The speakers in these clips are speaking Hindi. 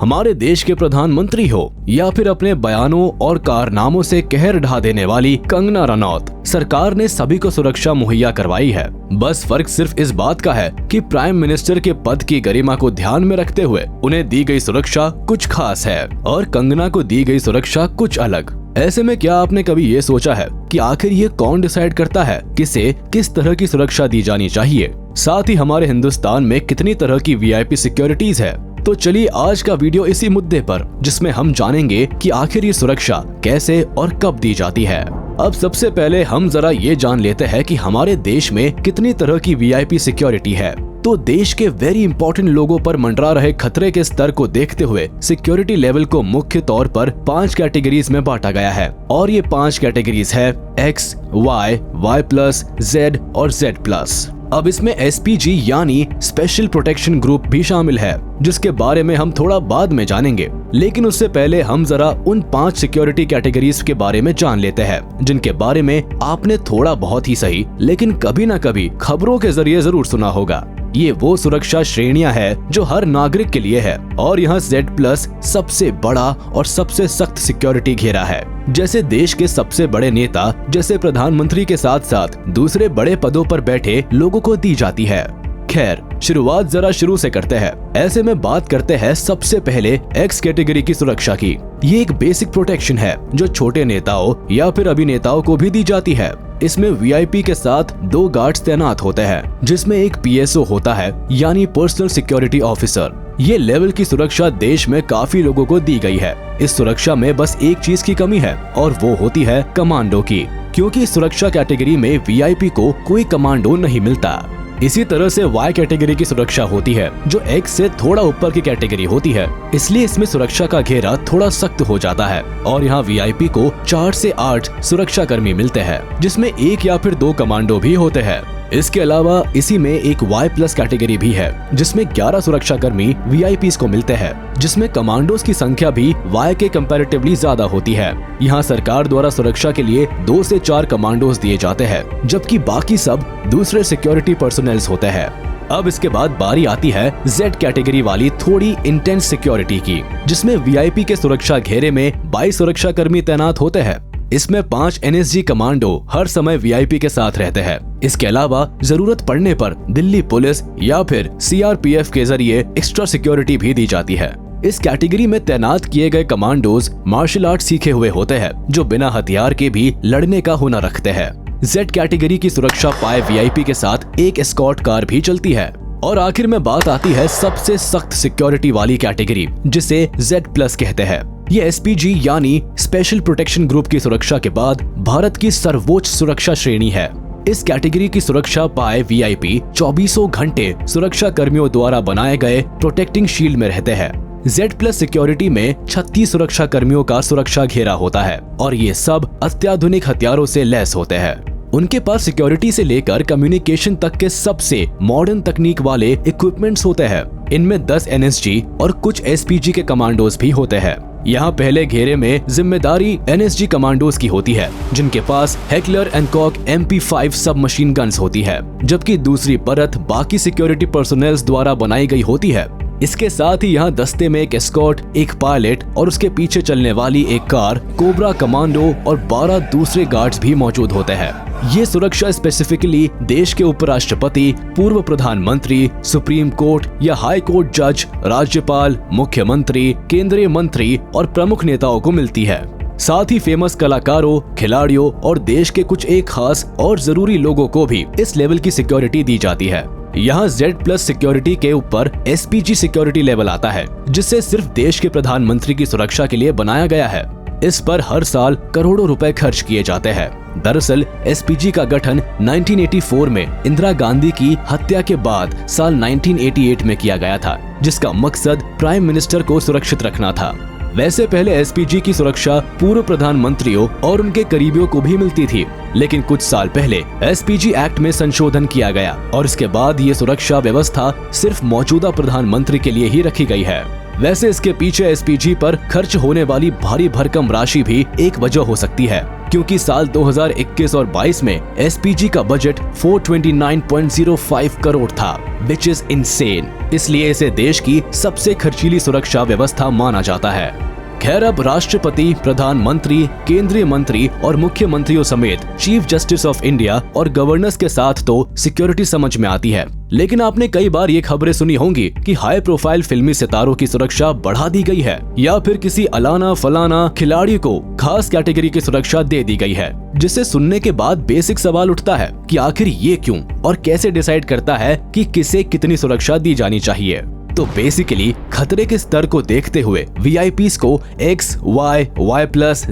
हमारे देश के प्रधानमंत्री हो या फिर अपने बयानों और कारनामों से कहर ढा देने वाली कंगना रनौत, सरकार ने सभी को सुरक्षा मुहैया करवाई है। बस फर्क सिर्फ इस बात का है कि प्राइम मिनिस्टर के पद की गरिमा को ध्यान में रखते हुए उन्हें दी गई सुरक्षा कुछ खास है और कंगना को दी गई सुरक्षा कुछ अलग। ऐसे में क्या आपने कभी ये सोचा है कि आखिर ये कौन डिसाइड करता है किसे किस तरह की सुरक्षा दी जानी चाहिए? साथ ही हमारे हिंदुस्तान में कितनी तरह की वीआईपी सिक्योरिटीज है? तो चलिए आज का वीडियो इसी मुद्दे पर, जिसमें हम जानेंगे कि आखिर ये सुरक्षा कैसे और कब दी जाती है। अब सबसे पहले हम जरा ये जान लेते हैं कि हमारे देश में कितनी तरह की वीआईपी सिक्योरिटी है। तो देश के वेरी इंपॉर्टेंट लोगों पर मंडरा रहे खतरे के स्तर को देखते हुए सिक्योरिटी लेवल को मुख्य तौर पर 5 कैटेगरीज में बांटा गया है और ये 5 कैटेगरीज है X, Y, Y+, Z और Z+। अब इसमें SPG यानी स्पेशल प्रोटेक्शन ग्रुप भी शामिल है, जिसके बारे में हम थोड़ा बाद में जानेंगे। लेकिन उससे पहले हम जरा उन 5 सिक्योरिटी कैटेगरीज के बारे में जान लेते हैं, जिनके बारे में आपने थोड़ा बहुत ही सही लेकिन कभी ना कभी खबरों के जरिए जरूर सुना होगा। ये वो सुरक्षा श्रेणियां हैं जो हर नागरिक के लिए है और यहाँ Z+ सबसे बड़ा और सबसे सख्त सिक्योरिटी घेरा है। जैसे देश के सबसे बड़े नेता जैसे प्रधानमंत्री के साथ साथ दूसरे बड़े पदों पर बैठे लोगों को दी जाती है। खैर, शुरुआत जरा शुरू से करते हैं। ऐसे में बात करते हैं सबसे पहले X कैटेगरी की सुरक्षा की। ये एक बेसिक प्रोटेक्शन है जो छोटे नेताओं या फिर अभिनेताओं को भी दी जाती है। इसमें वीआईपी के साथ 2 गार्ड्स तैनात होते हैं, जिसमें एक PSO होता है यानी पर्सनल सिक्योरिटी ऑफिसर। ये लेवल की सुरक्षा देश में काफी लोगों को दी गई है। इस सुरक्षा में बस एक चीज की कमी है और वो होती है कमांडो की, क्योंकि इस सुरक्षा कैटेगरी में वीआईपी को कोई कमांडो नहीं मिलता। इसी तरह से Y कैटेगरी की सुरक्षा होती है जो X से थोड़ा ऊपर की कैटेगरी होती है, इसलिए इसमें सुरक्षा का घेरा थोड़ा सख्त हो जाता है और यहाँ वीआईपी को 4 से 8 सुरक्षा कर्मी मिलते हैं, जिसमें 1 या फिर 2 कमांडो भी होते हैं। इसके अलावा इसी में एक Y+ कैटेगरी भी है, जिसमें 11 सुरक्षा कर्मी VIPs को मिलते हैं, जिसमें कमांडोज की संख्या भी Y के कंपैरेटिवली ज्यादा होती है। यहाँ सरकार द्वारा सुरक्षा के लिए 2 से 4 कमांडोज दिए जाते हैं, जबकि बाकी सब दूसरे सिक्योरिटी पर्सनल्स होते हैं। अब इसके बाद बारी आती है Z कैटेगरी वाली थोड़ी इंटेंस सिक्योरिटी की, जिसमें वीआईपी के सुरक्षा घेरे में 22 सुरक्षा कर्मी तैनात होते हैं। इसमें 5 NSG कमांडो हर समय वीआईपी के साथ रहते हैं। इसके अलावा जरूरत पड़ने पर दिल्ली पुलिस या फिर CRPF के जरिए एक्स्ट्रा सिक्योरिटी भी दी जाती है। इस कैटेगरी में तैनात किए गए कमांडोज मार्शल आर्ट सीखे हुए होते हैं, जो बिना हथियार के भी लड़ने का हुनर रखते हैं। Z कैटेगरी की सुरक्षा पाए वीआईपी के साथ एक एस्कॉर्ट कार भी चलती है। और आखिर में बात आती है सबसे सख्त सिक्योरिटी वाली कैटेगरी, जिसे Z+ कहते हैं। ये SPG यानी स्पेशल प्रोटेक्शन ग्रुप की सुरक्षा के बाद भारत की सर्वोच्च सुरक्षा श्रेणी है। इस कैटेगरी की सुरक्षा पाए वीआईपी 24 घंटे सुरक्षा कर्मियों द्वारा बनाए गए प्रोटेक्टिंग शील्ड में रहते हैं। Z+ सिक्योरिटी में 36 सुरक्षा कर्मियों का सुरक्षा घेरा होता है और ये सब अत्याधुनिक हथियारों से लैस होते हैं। उनके पास सिक्योरिटी से लेकर कम्युनिकेशन तक के सबसे मॉडर्न तकनीक वाले इक्विपमेंट्स होते हैं। इनमें 10 NSG और कुछ SPG के कमांडोज भी होते हैं। यहाँ पहले घेरे में जिम्मेदारी NSG कमांडोज की होती है, जिनके पास हेकलर एंड कॉक MP5 सब मशीन गन्स होती है, जबकि दूसरी परत बाकी सिक्योरिटी पर्सोनेल्स द्वारा बनाई गई होती है। इसके साथ ही यहाँ दस्ते में एक एस्कॉर्ट, एक पायलट और उसके पीछे चलने वाली एक कार, कोबरा कमांडो और 12 दूसरे गार्ड्स भी मौजूद होते हैं। ये सुरक्षा स्पेसिफिकली देश के उपराष्ट्रपति, पूर्व प्रधानमंत्री, सुप्रीम कोर्ट या हाई कोर्ट जज, राज्यपाल, मुख्यमंत्री, केंद्रीय मंत्री और प्रमुख नेताओं को मिलती है। साथ ही फेमस कलाकारों, खिलाड़ियों और देश के कुछ एक खास और जरूरी लोगों को भी इस लेवल की सिक्योरिटी दी जाती है। यहाँ Z+ सिक्योरिटी के ऊपर SPG सिक्योरिटी लेवल आता है, जिसे सिर्फ देश के प्रधानमंत्री की सुरक्षा के लिए बनाया गया है। इस पर हर साल करोड़ों रुपए खर्च किए जाते हैं। दरअसल SPG का गठन 1984 में इंदिरा गांधी की हत्या के बाद साल 1988 में किया गया था, जिसका मकसद प्राइम मिनिस्टर को सुरक्षित रखना था। वैसे पहले SPG की सुरक्षा पूर्व प्रधानमंत्रियों और उनके करीबियों को भी मिलती थी, लेकिन कुछ साल पहले SPG एक्ट में संशोधन किया गया और इसके बाद ये सुरक्षा व्यवस्था सिर्फ मौजूदा प्रधानमंत्री के लिए ही रखी गई है। वैसे इसके पीछे एसपीजी पर खर्च होने वाली भारी भरकम राशि भी एक वजह हो सकती है, क्योंकि साल 2021 और 22 में एसपीजी का बजट 429.05 करोड़ था, विच इज इनसेन। इसलिए इसे देश की सबसे खर्चीली सुरक्षा व्यवस्था माना जाता है। खैर, अब राष्ट्रपति, प्रधानमंत्री, केंद्रीय मंत्री और मुख्यमंत्रियों समेत चीफ जस्टिस ऑफ इंडिया और गवर्नर्स के साथ तो सिक्योरिटी समझ में आती है, लेकिन आपने कई बार ये खबरें सुनी होंगी कि हाई प्रोफाइल फिल्मी सितारों की सुरक्षा बढ़ा दी गई है, या फिर किसी अलाना फलाना खिलाड़ी को खास कैटेगरी की सुरक्षा दे दी गई है, जिसे सुनने के बाद बेसिक सवाल उठता है कि आखिर ये क्यों और कैसे डिसाइड करता है कि किसे कितनी सुरक्षा दी जानी चाहिए। तो बेसिकली खतरे के स्तर को देखते हुए वीआईपीज़ को X, Y, Y+,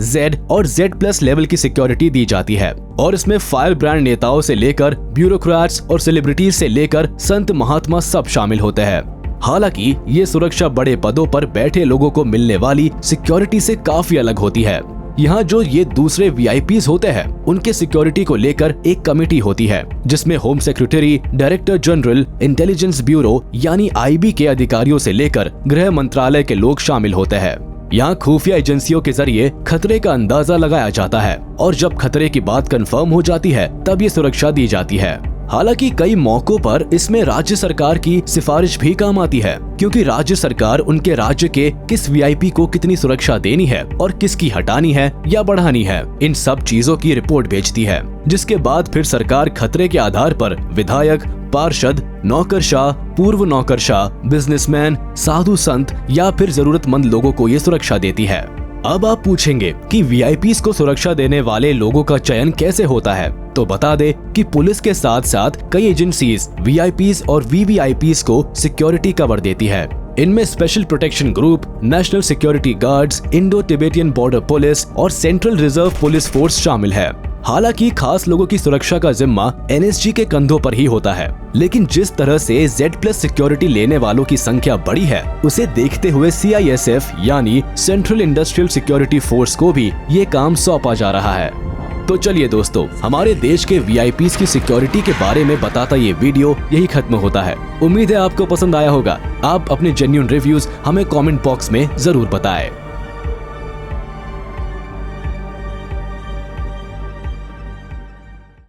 Z और Z+ लेवल की सिक्योरिटी दी जाती है, और इसमें फायर ब्रांड नेताओं से लेकर ब्यूरोक्रेट्स और सेलिब्रिटीज से लेकर संत महात्मा सब शामिल होते हैं। हालांकि ये सुरक्षा बड़े पदों पर बैठे लोगों को मिलने वाली सिक्योरिटी से काफी अलग होती है। यहाँ जो ये दूसरे वीआईपीज़ होते हैं, उनके सिक्योरिटी को लेकर एक कमेटी होती है, जिसमें home secretary, director general, intelligence bureau यानी आईबी के अधिकारियों से लेकर गृह मंत्रालय के लोग शामिल होते हैं। यहाँ खुफिया एजेंसियों के जरिए खतरे का अंदाजा लगाया जाता है, और जब खतरे की बात कंफर्म हो जाती है तब ये सुरक्षा दी जाती है। हालांकि कई मौकों पर इसमें राज्य सरकार की सिफारिश भी काम आती है, क्योंकि राज्य सरकार उनके राज्य के किस वीआईपी को कितनी सुरक्षा देनी है और किसकी हटानी है या बढ़ानी है, इन सब चीजों की रिपोर्ट भेजती है, जिसके बाद फिर सरकार खतरे के आधार पर विधायक, पार्षद, नौकरशाह, पूर्व नौकरशाह, बिजनेसमैन, साधु संत या फिर जरूरतमंद लोगों को ये सुरक्षा देती है। अब आप पूछेंगे कि वीआईपीज़ को सुरक्षा देने वाले लोगों का चयन कैसे होता है, तो बता दे कि पुलिस के साथ साथ कई एजेंसीज वीआईपीज़ और वीवीआईपीज़ को सिक्योरिटी कवर देती है। इनमें special protection group, national security guards, Indo Tibetan border police और सेंट्रल रिजर्व पुलिस फोर्स शामिल है। हालांकि खास लोगों की सुरक्षा का जिम्मा एनएसजी के कंधों पर ही होता है, लेकिन जिस तरह से Z+ सिक्योरिटी लेने वालों की संख्या बढ़ी है, उसे देखते हुए CISF यानी सेंट्रल इंडस्ट्रियल सिक्योरिटी फोर्स को भी ये काम सौंपा जा रहा है। तो चलिए दोस्तों, हमारे देश के वीआईपीज़ की सिक्योरिटी के बारे में बताता ये वीडियो यही खत्म होता है। उम्मीद है आपको पसंद आया होगा। आप अपने जेन्युइन रिव्यूज हमें कमेंट बॉक्स में जरूर बताएं।